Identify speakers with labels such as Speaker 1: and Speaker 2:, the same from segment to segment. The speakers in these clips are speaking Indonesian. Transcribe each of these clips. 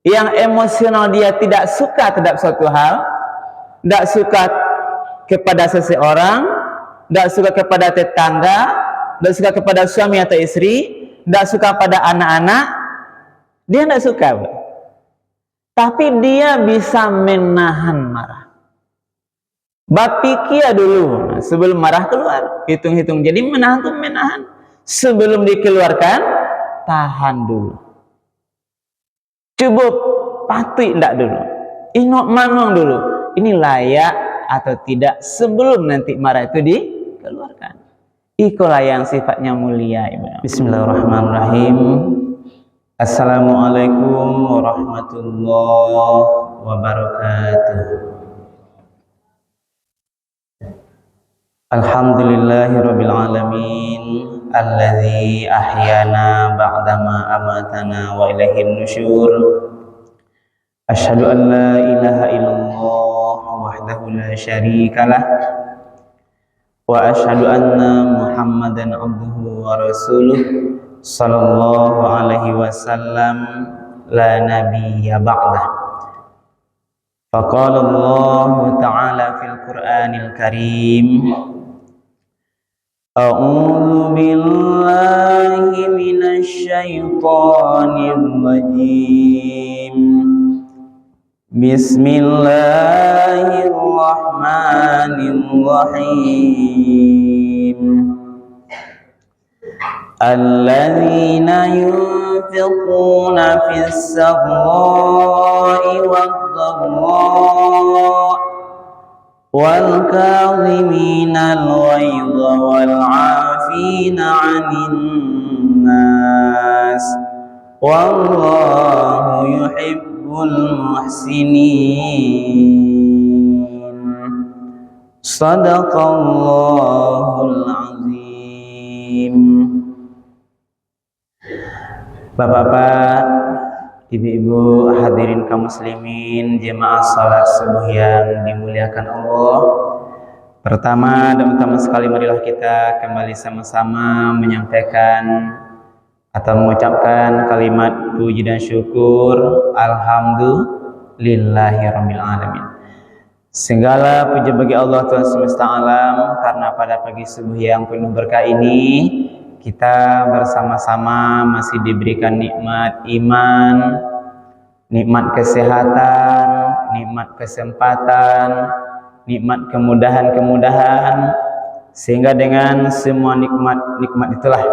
Speaker 1: Yang emosional dia tidak suka terhadap suatu hal, tidak suka kepada seseorang, tidak suka kepada tetangga, tidak suka kepada suami atau istri, tidak suka pada anak-anak, dia tidak suka. Tapi dia bisa menahan marah. Bapikia dulu sebelum marah keluar, hitung-hitung. Jadi menahan itu menahan. Sebelum dikeluarkan, tahan dulu. Cukup patuh tidak dulu. Inok manong dulu. Ini layak atau tidak sebelum nanti marah itu dikeluarkan. Itulah yang sifatnya mulia. Bismillahirrahmanirrahim. Assalamualaikum warahmatullahi wabarakatuh. Alhamdulillahirabbil alamin alladzi ahyana ba'dama amatana wa ilaihin nusyur. Asyhadu an la ilaha illallah wahdahu la syarikalah wa asyhadu anna Muhammadan abduhu wa rasuluh sallallahu alaihi wasallam la nabiyya ba'dah. Faqala Allah ta'ala fil Qur'anil Karim, a'udzu billahi minasy syaithanir rajim. Bismillahirrahmanirrahim. Alladzina yunfiquna fis sarra'i wad-dharra'i wal kadhiminal ghaidha wal 'afina 'anil nas wallahu yuhibbul muhsinin. Shadaqallahul azim. Bapak-bapak, ibu-ibu, hadirin kaum muslimin, jemaah salat subuh yang dimuliakan Allah. Pertama dan utama sekali, marilah kita kembali sama-sama menyampaikan atau mengucapkan kalimat puji dan syukur alhamdulillahirabbil alamin. Segala puji bagi Allah Tuhan semesta alam, karena pada pagi subuh yang penuh berkah ini kita bersama-sama masih diberikan nikmat iman, nikmat kesehatan, nikmat kesempatan, nikmat kemudahan-kemudahan, sehingga dengan semua nikmat itulah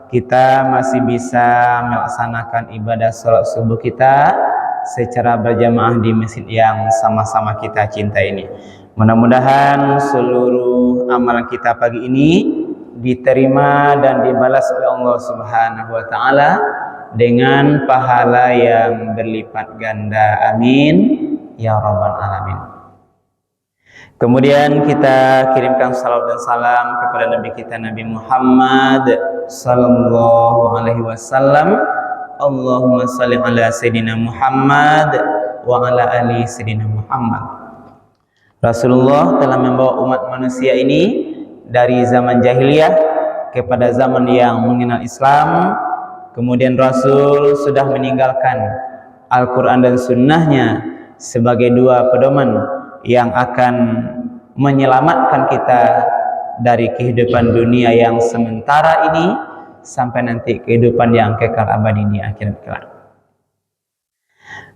Speaker 1: kita masih bisa melaksanakan ibadah salat subuh kita secara berjamaah di masjid yang sama-sama kita cinta ini. Mudah-mudahan seluruh amalan kita pagi ini diterima dan dibalas oleh Allah Subhanahu wa taala dengan pahala yang berlipat ganda. Amin ya rabbal alamin. Kemudian kita kirimkan salawat dan salam kepada Nabi kita Nabi Muhammad sallallahu alaihi wasallam. Allahumma shalli ala sayyidina Muhammad wa ala ali sayyidina Muhammad. Rasulullah telah membawa umat manusia ini dari zaman jahiliyah kepada zaman yang mengenal Islam. Kemudian Rasul sudah meninggalkan Al-Quran dan Sunnahnya sebagai dua pedoman yang akan menyelamatkan kita dari kehidupan dunia yang sementara ini sampai nanti kehidupan yang kekal abadi di akhirat kelak.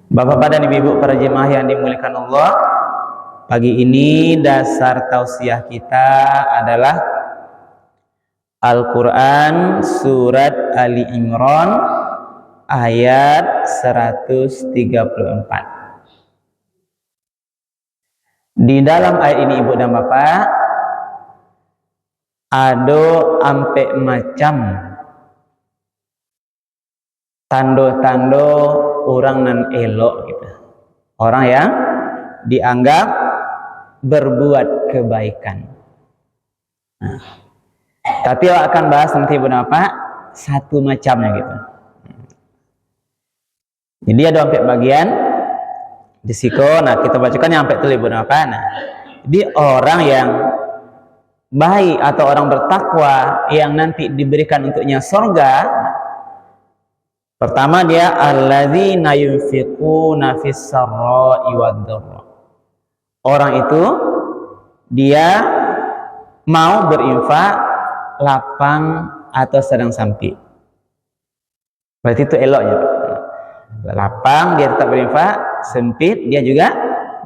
Speaker 1: Bapak-bapak dan ibu-ibu para jemaah yang dimuliakan Allah, pagi ini dasar tausiah kita adalah Al-Quran surat Ali Imran ayat 134. Di dalam ayat ini ibu dan bapak ada ampe macam tando-tando orang nan elok gitu. Orang yang dianggap berbuat kebaikan. Nah, tapi awak akan bahas nanti ibu dan bapak satu macamnya gitu. Jadi ada sampai bagian di siko. Nah, kita bacakan yang sampai tulis ibu dan bapak. Nah, jadi orang yang baik atau orang bertakwa yang nanti diberikan untuknya surga, Pertama dia alladzina yunfiquna fis sarra'i wad dharra. Orang itu dia mau berinfak lapang atau sedang sempit. Berarti itu eloknya. Lapang dia tetap berinfak, sempit dia juga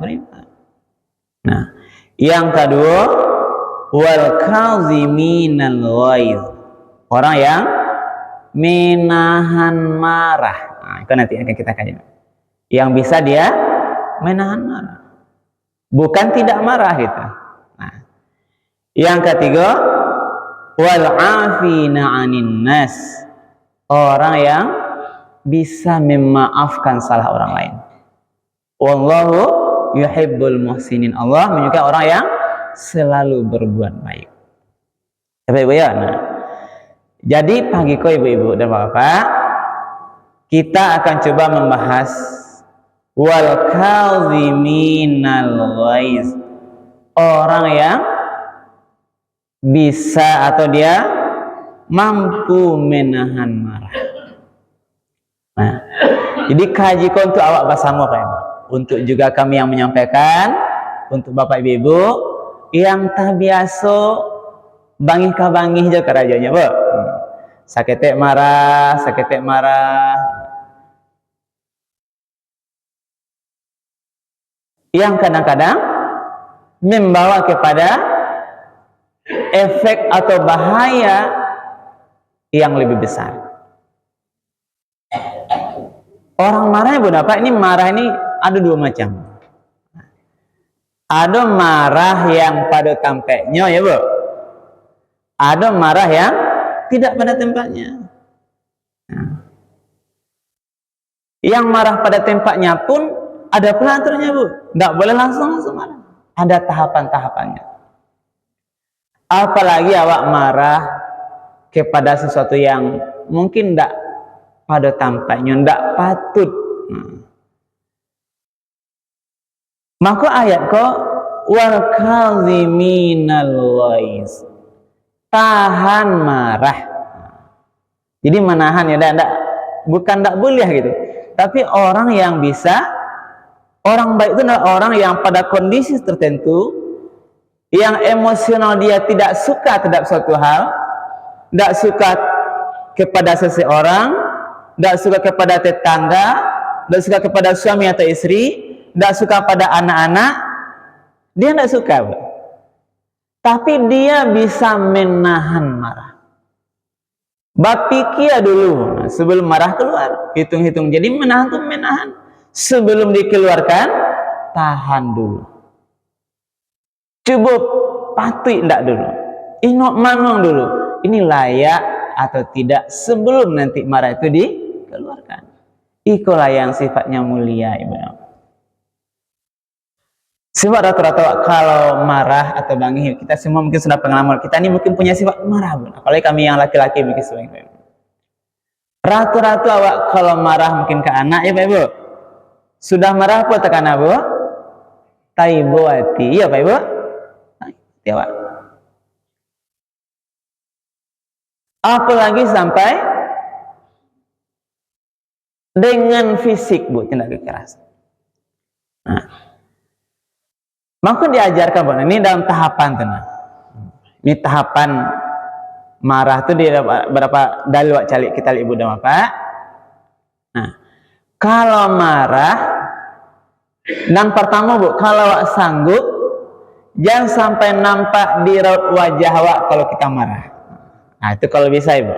Speaker 1: berinfak. Nah, yang kedua wal kaziminal ghaiz. Orang yang menahan marah. Nah, itu nanti akan kita kaji. Yang bisa dia menahan marah. Bukan tidak marah gitu. Nah, yang ketiga wal afina 'anin nas. Orang yang bisa memaafkan salah orang lain. Wallahu yuhibbul muhsinin. Allah menyukai orang yang selalu berbuat baik. Ibu ya. Nah, jadi pagi ko ibu-ibu dan bapak, kita akan coba membahas wal kaziminal ghaiz. Orang yang bisa atau dia mampu menahan marah. Nah, jadi kaji ko untuk awak bersama Pak Ibu. Untuk juga kami yang menyampaikan, untuk Bapak Ibu yang tak biasa bangih-bangih je kerajanya, Bu. Saketek marah, saketek marah. Yang kadang-kadang membawa kepada efek atau bahaya yang lebih besar. Orang marah ya Bu Bapak, ini marah ini ada dua macam. Ada marah yang pada tempatnya ya Bu. Ada marah yang tidak pada tempatnya. Yang marah pada tempatnya pun ada pelaturnya Bu. Tidak boleh langsung marah. Ada tahapan-tahapannya. Apalagi awak marah kepada sesuatu yang mungkin tidak pada tampaknya, tidak patut. Maka ayat kok wal kaziminal ghaiz, tahan marah. Jadi menahan ya, bukan tidak boleh gitu. Tapi orang yang bisa, orang baik itu adalah orang yang pada kondisi tertentu, yang emosional dia tidak suka terhadap suatu hal, tidak suka kepada seseorang, tidak suka kepada tetangga, tidak suka kepada suami atau istri, tidak suka pada anak-anak, dia tidak suka. Tapi dia bisa menahan marah. Bapikir dulu sebelum marah keluar, hitung-hitung. Jadi menahan itu menahan. Sebelum dikeluarkan, tahan dulu. Coba patuh tidak dulu. Inok manong dulu. Ini layak atau tidak sebelum nanti marah itu dikeluarkan. Itulah yang sifatnya mulia, Ibu. Sebab rata-rata kalau marah atau bangih, kita semua mungkin sudah pengalaman. Kita ini mungkin punya sifat marah, Bu. Apalagi kami yang laki-laki mungkin sebagai rata-rata awak kalau marah mungkin ke anak ya Pak Ibu. Sudah marah apa tekan Bu? Taibo hati. Iya Pak Ibu? Ya Pak. Apalagi sampai dengan fisik Bu, tindak kekerasan. Nah, maka diajarkan Bu, ini dalam tahapan tenang. Ini tahapan marah itu di berapa dalil wak calik kita lihat Ibu dan Bapak. Nah, kalau marah, yang pertama Bu, kalau wak sanggup, jangan sampai nampak di raut wajah wak kalau kita marah. Nah, itu kalau bisa Ibu.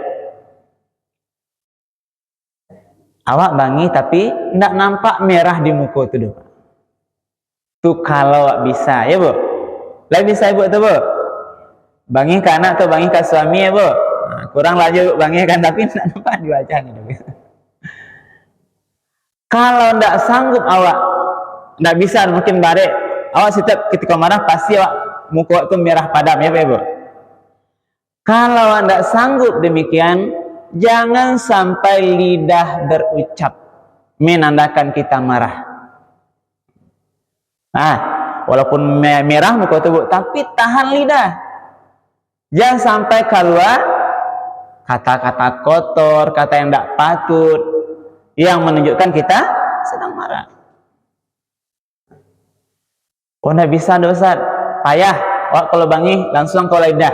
Speaker 1: Awak bangi tapi tidak nampak merah di muka itu dulu. Itu kalau wak bisa ya Bu. Lah bisa Ibu itu Bu. Bangi ke anak atau bangi ke suami ya Bu. Nah, kurang laju bangi kan tapi tidak nampak di wajahnya. Kalau tidak sanggup awak, tidak bisa mungkin barek. Awak setiap ketika marah pasti awak muka itu merah padam ya Bu. Kalau tidak sanggup demikian, jangan sampai lidah berucap menandakan kita marah. Nah, walaupun merah muka tubuh, tapi tahan lidah. Jangan sampai keluar kata-kata kotor, kata yang tidak patut. yang menunjukkan kita sedang marah. Oh, nggak bisa Ustaz, payah. Wah, kalau bangi langsung kau lidah.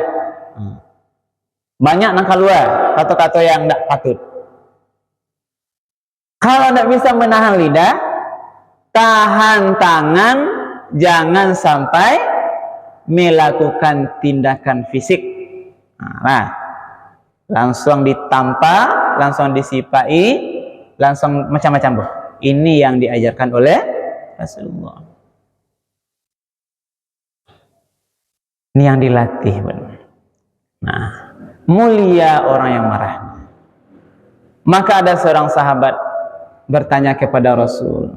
Speaker 1: Banyak nang keluar kata-kata yang tidak patut. Kalau tidak bisa menahan lidah, tahan tangan, jangan sampai melakukan tindakan fisik. Nah, langsung ditampa, langsung disipai, langsung macam-macam, Bu. Ini yang diajarkan oleh Rasulullah. Ini yang dilatih, Bu. Nah, mulia orang yang marah. Maka ada seorang sahabat bertanya kepada Rasul,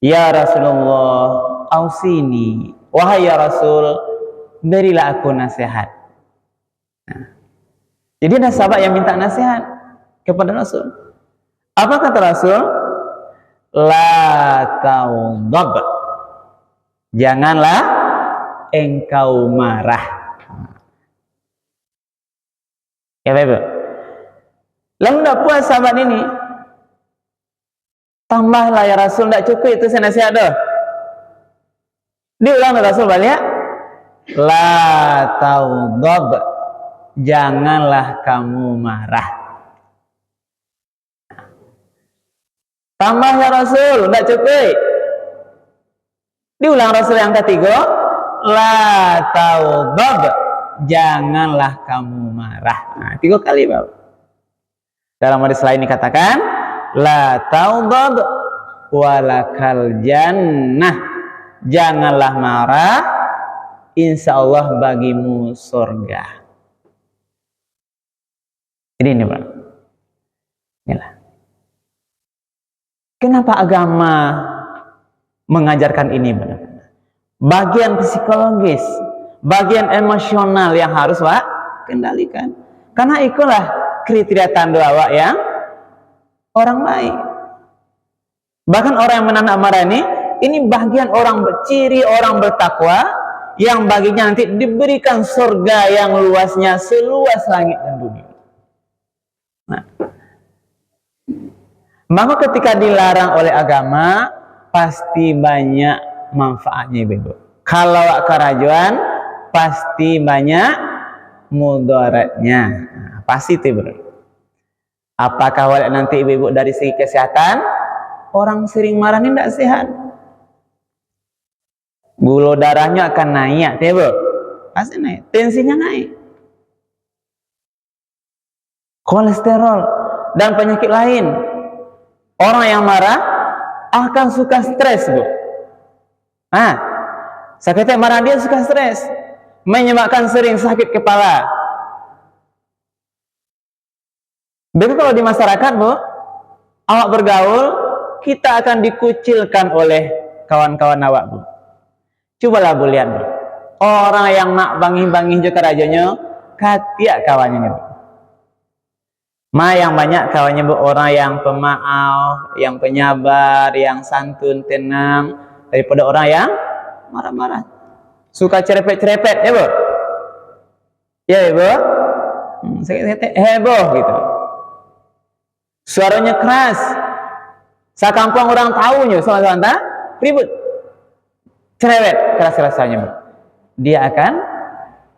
Speaker 1: "Ya Rasulullah, ausini." Wahai ya Rasul, berilah aku nasihat. Nah, jadi ada sahabat yang minta nasihat kepada Rasul. Apa kata Rasul? La taudab. Janganlah engkau marah. Ya Bapak. Lalu tidak puas sahabat ini. Tambahlah ya Rasul, tidak cukup itu saya nasihat dah. Diulang Rasul balik. La taudab. Janganlah kamu marah. Tambah ya Rasul, tidak cukup. Diulang Rasul yang ketiga. La taudab. Janganlah kamu marah. Nah, 3 kali Bapak. Dalam hadis lain dikatakan, la taudab walakal jannah. Janganlah marah, insya Allah bagimu surga. Ini Pak. Inilah. Kenapa agama mengajarkan ini benar-benar? Bagian psikologis, bagian emosional yang harus Pak kendalikan. Karena itulah kriteria tanda awak yang orang baik. Bahkan orang yang menahan amarah ini bagian orang berciri, orang bertakwa, yang baginya nanti diberikan surga yang luasnya seluas langit dan bumi. Nah, maka ketika dilarang oleh agama, pasti banyak manfaatnya, Ibu. Kalau kerajuan, pasti banyak mudaratnya. Nah, pasti itu, Ibu. Apakah nanti Ibu dari segi kesehatan, orang sering marah ini tidak sehat. Gula darahnya akan naik, Ibu. Pasti naik. Tensinya naik. Kolesterol dan penyakit lain. Orang yang marah akan suka stres, Bu. Nah, sakitnya marah dia suka stres, menyebabkan sering sakit kepala. Begitu kalau di masyarakat, Bu, awak bergaul, kita akan dikucilkan oleh kawan-kawan awak, Bu. Cobalah Bu lihat, Bu. Orang yang nak bangi-bangi juga rajanya, katiak kawannya, Bu. Yang banyak kawannya, Bu, orang yang pemaaf, yang penyabar, yang santun, tenang, daripada orang yang marah-marah. Suka cerepet-cerepet, ya, Bu? Ya, Bu? Heboh, gitu. Suaranya keras. Sakampung orang tahunya, sama-sama ribut. Cerewet keras-kerasannya, Bu. Dia akan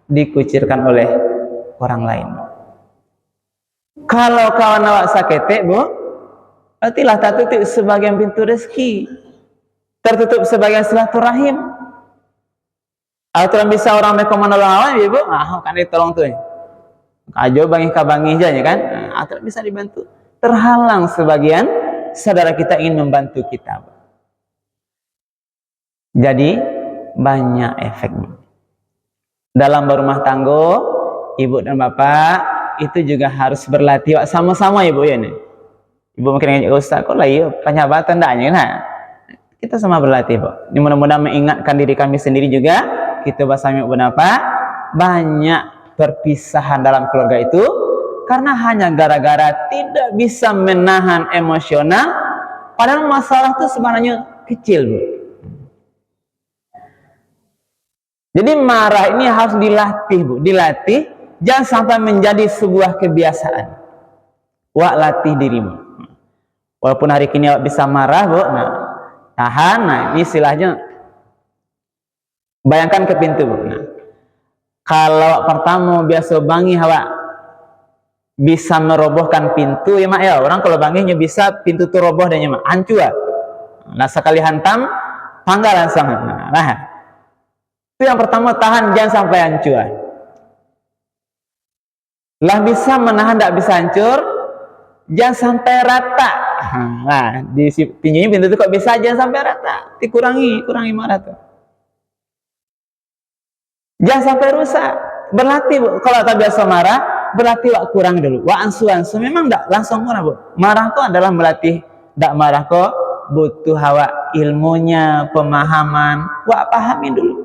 Speaker 1: dikucilkan oleh orang lain. Kalau kawan awak sakit, Bu, berartilah tertutup sebagian pintu rezeki, tertutup sebagian silaturahim. Atau bisa orang mereka menolong awak, Bu, kan ditolong tuh. Ajo bangi kabangi aja, ya kan? Atau bisa dibantu. Terhalang sebagian saudara kita ingin membantu kita, Bu. Jadi banyak efeknya. Dalam berumah tangga, ibu dan bapak itu juga harus berlatih sama-sama, Ibu, ya nih. Ibu mungkin ngajak Ustaz, kok lah ya penyabatan ndaknya. Nah, kita sama berlatih, Bu. Ini mudah-mudahan mengingatkan diri kami sendiri juga, kita bersama Ibu dan Bapak, banyak perpisahan dalam keluarga itu karena hanya gara-gara tidak bisa menahan emosional, padahal masalah itu sebenarnya kecil, Bu. Jadi marah ini harus dilatih, Bu. Dilatih, jangan sampai menjadi sebuah kebiasaan. Wak latih dirimu. Walaupun hari kini awak bisa marah, Bu, nah, tahan. Nah, ini istilahnya bayangkan ke pintu, Bu. Nah, kalau pertama biasa bangi awak bisa merobohkan pintu, ya mak ya. Orang kalau banginya bisa pintu tuh roboh dan mak hancur. Nah, sekali hantam, tanggal langsung. Nah, itu yang pertama, tahan jangan sampai hancur. Lah bisa menahan, tidak bisa hancur, jangan sampai rata. Nah, di tingginya pintu itu kok bisa jangan sampai rata, kurangi marah tuh. Jangan sampai rusak. Berlatih, Bu. Kalau tak biasa marah, berlatih wak kurang dulu. Wak ansu memang tidak langsung marah, Bu. Marah kok adalah melatih. Tidak marah kok butuh hawa ilmunya, pemahaman. Wak pahami dulu.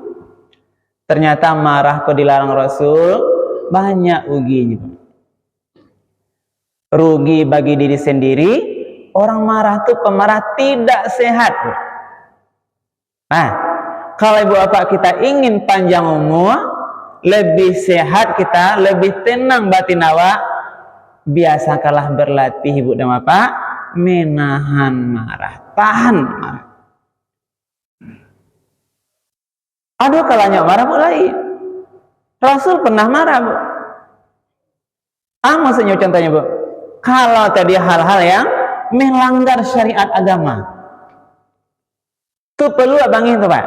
Speaker 1: Ternyata marah kok dilarang Rasul, banyak ruginya. Rugi bagi diri sendiri. Orang marah tuh pemarah tidak sehat, Bu. Nah, kalau ibu bapak kita ingin panjang umur, lebih sehat kita, lebih tenang batin awak, biasakanlah berlatih ibu dan bapak menahan marah, tahan marah. Aduh, kalau nyak marah Bu lain. Rasul pernah marah, Bu. Maksudnya contohnya, Bu, kalau tadi hal-hal yang melanggar syariat agama, itu perlu abangin tuh, Pak.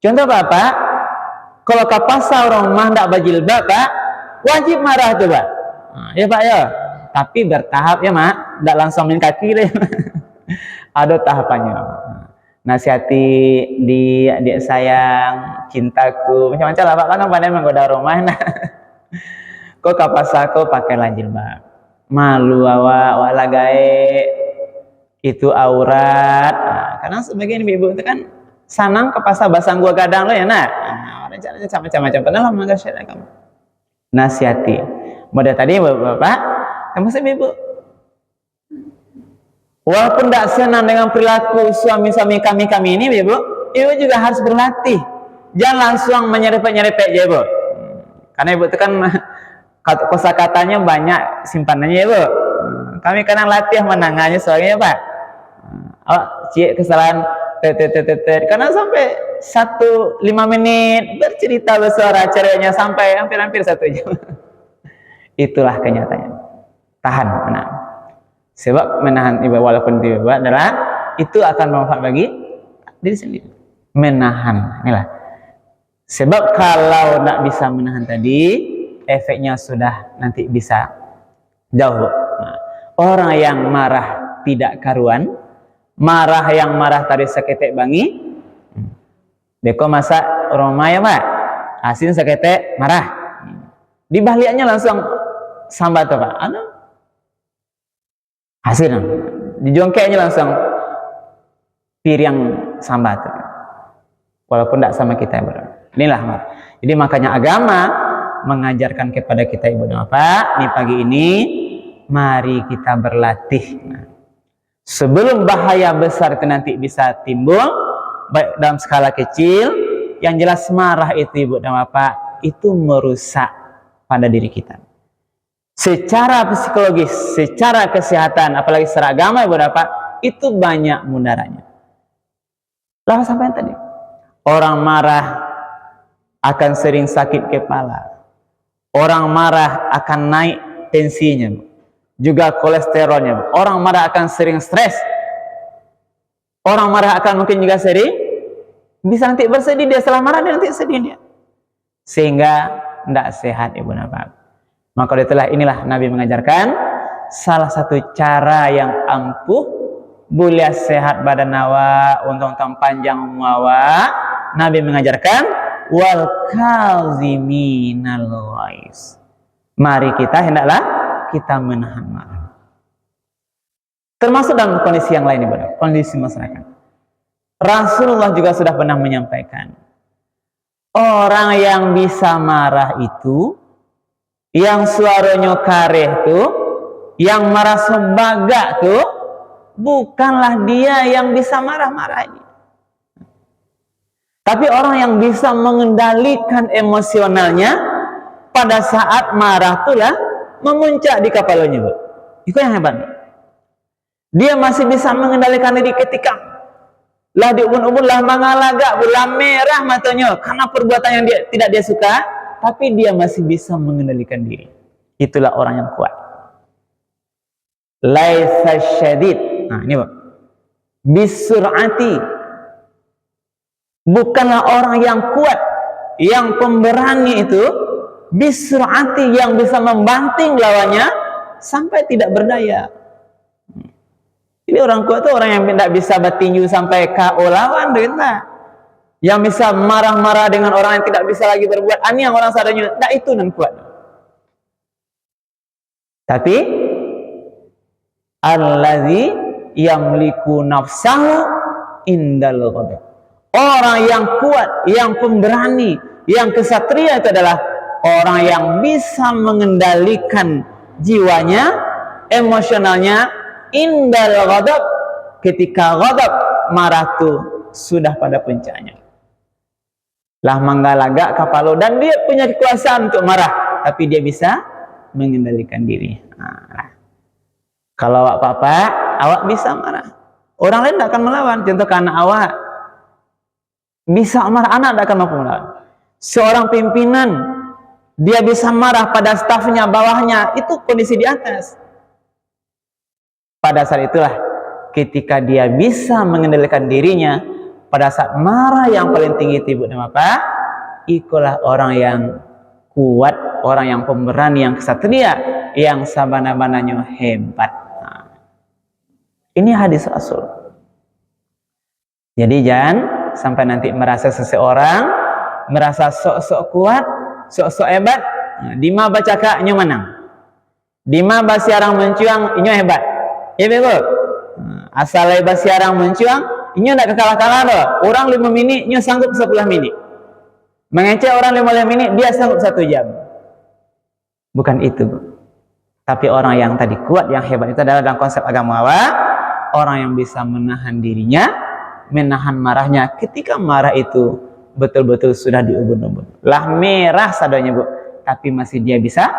Speaker 1: Contoh Bapak, kalau ke pasar rumah tidak berjilbab, Pak, wajib marah tuh, Pak. Ya Pak ya, tapi bertahap ya Mak, tidak langsung main kaki deh. Ada tahapannya. Nasihati di adik sayang, cintaku, macam-macam lah Pak, kan pandai menggoda rumah. Nah, kok ke pasar kok pakailah jilbab, malu awak wala gae, itu aurat. Nah, karena sebagian ibu itu kan sanang ke pasar basang gua gadang lo ya, nah caranya macam-macam pernah melanggar syariat kamu. Nasihati. Model tadi Bapak, kamu sih Ibu. Walaupun tidak senang dengan perilaku suami-suami kami ini, Ibu juga harus berlatih. Jangan langsung menyerepet ya, Ibu. Karena Ibu itu kan kosakatanya banyak simpanannya, Ibu. Kami kadang latih menangani soalnya, Pak. Cik kesalahan karena sampai 1-5 menit bercerita bersuara ceritanya sampai hampir 1 jam. Itulah kenyataannya. Tahan, menahan. Sebab menahan ibadah walaupun itu adalah itu akan bermanfaat bagi diri sendiri. Menahan, inilah. Sebab kalau tidak bisa menahan tadi, efeknya sudah nanti bisa jauh. Nah, orang yang marah tidak karuan, marah tadi seketek bangi, beko masak Roma ya Pak, asin seketek marah, dibaliknya langsung sambat tuh Pak, asin, dijongkeknya langsung piring sambat, walaupun tidak sama kita, Bro. Inilah Pak. Jadi makanya agama mengajarkan kepada kita ibu dan bapak, di pagi ini mari kita berlatih. Nah, sebelum bahaya besar itu nanti bisa timbul, baik dalam skala kecil, yang jelas marah itu ibu dan bapak itu merusak pada diri kita. Secara psikologis, secara kesehatan, apalagi secara agama ibu dan bapak, itu banyak mudaratnya. Lalu sampai tadi, orang marah akan sering sakit kepala, orang marah akan naik tensinya, juga kolesterolnya. Orang marah akan sering stres. Orang marah akan mungkin juga sering bisa nanti bersedih dia, setelah marah dia nanti sedih dia. Sehingga tidak sehat ibu dan bapak. Maka inilah Nabi mengajarkan salah satu cara yang ampuh boleh sehat badan awak, untung panjang umur. Nabi mengajarkan wal kaziminal ghaiz. Mari kita hendaklah kita menahan marah. Termasuk dalam kondisi yang lain, kondisi masyarakat. Rasulullah juga sudah pernah menyampaikan, orang yang bisa marah itu, yang suaranya kareh tuh, yang marah sebaga tuh, bukanlah dia yang bisa marah-marah ini. Tapi orang yang bisa mengendalikan emosionalnya pada saat marah itulah memuncak di kepalanya, Bu. Itu yang hebat. Dia masih bisa mengendalikan diri ketika lah diubun-ubun, lah mangalagak, lah merah matanya karena perbuatan yang tidak dia suka, tapi dia masih bisa mengendalikan diri. Itulah orang yang kuat. Laisa syadid. Nah, ini Pak. Bisur'ati. Bukanlah orang yang kuat, yang pemberani itu, bisur'ati, yang bisa membanting lawannya sampai tidak berdaya. Ini orang kuat itu orang yang tidak bisa bertinju sampai KO lawan, begitu. Yang bisa marah-marah dengan orang yang tidak bisa lagi berbuat aneh, yang orang sadarnya, tak itu nan kuat. Tapi allazi yamliku nafsahu indal ghadab. Orang yang kuat, yang pemberani, yang kesatria itu adalah orang yang bisa mengendalikan jiwanya, emosionalnya indal ghadab, ketika ghadab, marah itu sudah pada puncaknya. Lah manggalagak kapalo, dan dia punya kekuasaan untuk marah, tapi dia bisa mengendalikan diri. Nah, kalau awak apa, awak bisa marah. Orang lain tidak akan melawan. Contoh anak awak bisa marah, anak tidak akan mampu melawan. Seorang pimpinan, dia bisa marah pada stafnya, bawahnya, itu kondisi di atas. Pada saat itulah ketika dia bisa mengendalikan dirinya, pada saat marah yang paling tinggi itu ibu nama apa? Ikulah orang yang kuat, orang yang pemberani, yang kesatria, yang sabana-bananya hebat. Nah, ini hadis Rasul. Jadi jangan sampai nanti merasa seseorang merasa sok-sok kuat, sok-sok hebat. Nah, di ma baca kaknya menang, di ma basiarang mencuang inyo hebat. Ya betul. Asal basiarang mencuang inyo tidak kalah-kalah loh. Orang 5 menit inyo sanggup 10 menit. Mengecek orang 15 menit dia sanggup 1 jam. Bukan itu, Bu. Tapi orang yang tadi kuat, yang hebat itu adalah dalam konsep agama Allah, orang yang bisa menahan dirinya, menahan marahnya ketika marah itu betul-betul sudah diubun-ubun. Lah merah sadanya, Bu, tapi masih dia bisa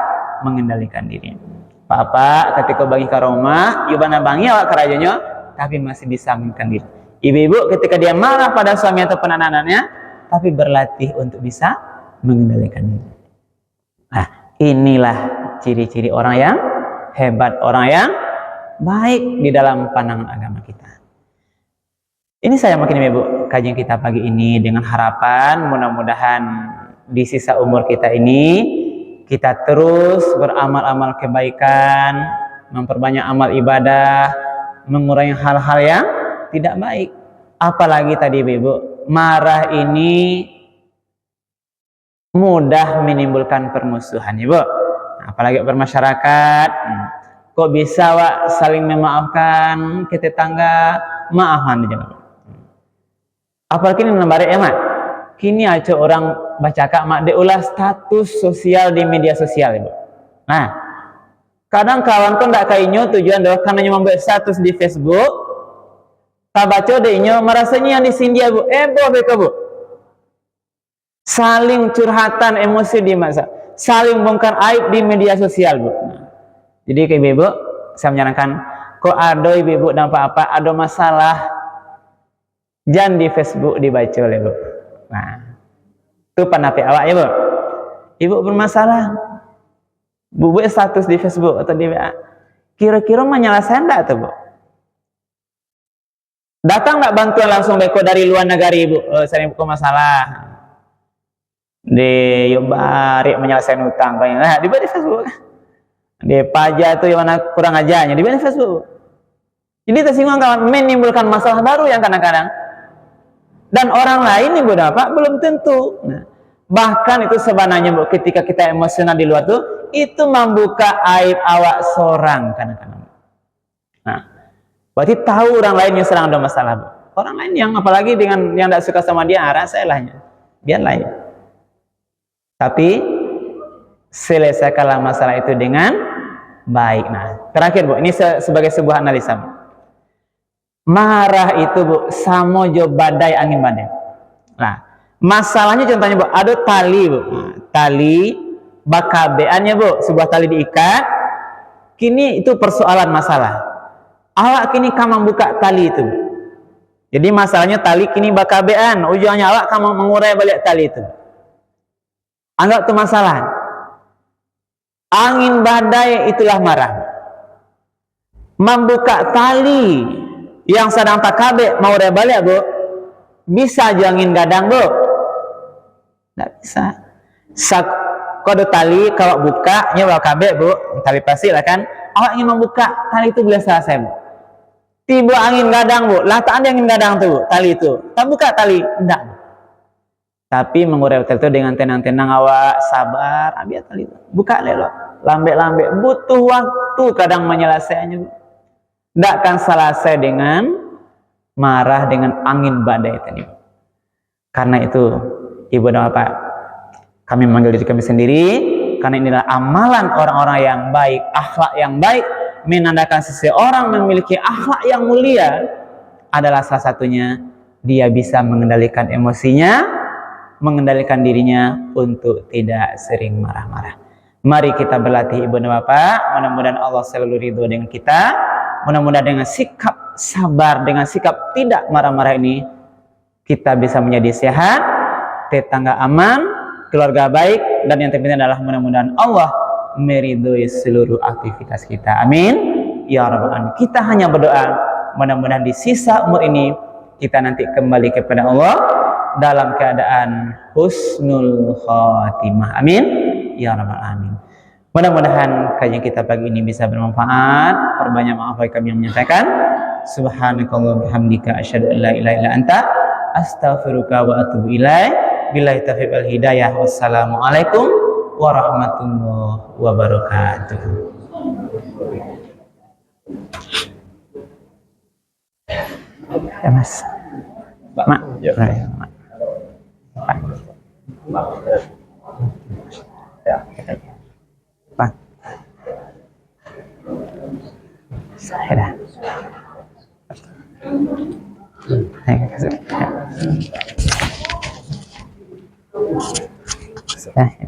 Speaker 1: mengendalikan dirinya. Bapak ketika bagi ke rumah, ibana bangi awak kerajanya, tapi masih bisa mengendalikan diri. Ibu-ibu ketika dia marah pada suami atau anak-anaknya, tapi berlatih untuk bisa mengendalikan diri. Nah, inilah ciri-ciri orang yang hebat, orang yang baik di dalam pandangan agama kita. Ini saya makin ibu kajian kita pagi ini dengan harapan mudah-mudahan di sisa umur kita ini kita terus beramal-amal kebaikan, memperbanyak amal ibadah, mengurangi hal-hal yang tidak baik. Apalagi tadi ibu, marah ini mudah menimbulkan permusuhan, ibu. Apalagi bermasyarakat, kok bisa wak saling memaafkan ke tetangga, maafan aja. Apalagi ini lembaran emat. Kini aja orang baca kak mak deulah status sosial di media sosial, ibu. Nah, kadang kawan kau ndak kainyo tujuan doa karena membuat status di Facebook, tak baca deinyo merasanya yang disindia, bu. Boh beka, bu. Saling curhatan emosi di masa, saling bongkar aib di media sosial, bu. Nah, jadi kayak ibu, saya menyarankan, kok ada ibu dan apa-apa, ada masalah, jangan di Facebook dibaca oleh bu. Nah, itu panapi awak ya, bu. Ibu bermasalah, bu buat status di Facebook atau di WA, kira-kira menyelesaikan enggak tuh, bu? Datang enggak bantuan langsung beko dari luar negara, ibu? Saya buku masalah di Yobari menyelesaikan utang kayaknya. Nah, di Facebook. Di pajak tuh yang mana kurang ajarnya di Facebook. Jadi tersinggung kawan menimbulkan masalah baru yang kadang-kadang. Dan orang lain ibu dapat belum tentu. Nah, bahkan itu sebenarnya, bu, ketika kita emosional di luar tuh itu membuka aib awak seorang kadang-kadang. Nah, berarti tahu orang lain yang sedang ada masalah, bu. Orang lain yang apalagi dengan yang tidak suka sama dia, saya lahnya, biarlah ya. Tapi selesaikanlah masalah itu dengan baik. Nah, terakhir, bu, ini sebagai sebuah analisa, bu. Marah itu, bu, sama jo badai angin badai. Nah, masalahnya contohnya, bu, ada tali, bu. Nah, tali bakabeannya, bu, sebuah tali diikat. Kini itu persoalan masalah. awak kini kamu buka tali itu. Jadi masalahnya tali kini bakabean, ujungnya awak kamu mengurai balik tali itu. Anggap itu masalah. Angin badai itulah marah. Membuka tali yang sedang tak kabeh mau urai balik, Bu. Bisa aja angin gadang, Bu. Tidak bisa. Kode tali kalau buka nyewa kabeh, Bu, tali pasti lah kan. Awak ingin membuka tali itu boleh selesai, Bu. Tiba angin gadang, Bu, lah tak ada angin gadang tuh tali itu, tak buka tali, enggak. Tapi mengurai tali itu dengan tenang-tenang, awak sabar, ambil tali itu, buka lelo, lambe-lambe, butuh waktu kadang menyelesaikannya, Bu. Enggak akan selesai dengan marah dengan angin badai tadi. Karena itu, Ibu dan Bapak, kami memanggil diri kami sendiri, karena inilah amalan orang-orang yang baik, akhlak yang baik, menandakan seseorang memiliki akhlak yang mulia adalah salah satunya dia bisa mengendalikan emosinya, mengendalikan dirinya untuk tidak sering marah-marah. Mari kita berlatih Ibu dan Bapak, mudah-mudahan Allah selalu ridho dengan kita, mudah-mudahan dengan sikap sabar, dengan sikap tidak marah-marah ini kita bisa menjadi sehat, tetangga aman, keluarga baik, dan yang terpenting adalah mudah-mudahan Allah meridhoi seluruh aktivitas kita. Amin ya rabbal alamin. Kita hanya berdoa mudah-mudahan di sisa umur ini kita nanti kembali kepada Allah dalam keadaan husnul khatimah. Amin ya rabbal alamin. Mudah-mudahan kajian kita pagi ini bisa bermanfaat. Perbanyak maaf bagi kami yang menyampaikan. Subhanakallah bihamdika asyhadu an la ilaha illa anta astaghfiruka wa atubu ilaik. Billahi taufiq wal hidayah. Wassalamualaikum warahmatullahi wabarakatuh. Ya Mas, Mak, ya. Mak. Ya. Pak. Saya dah. Saya kasih. Ya.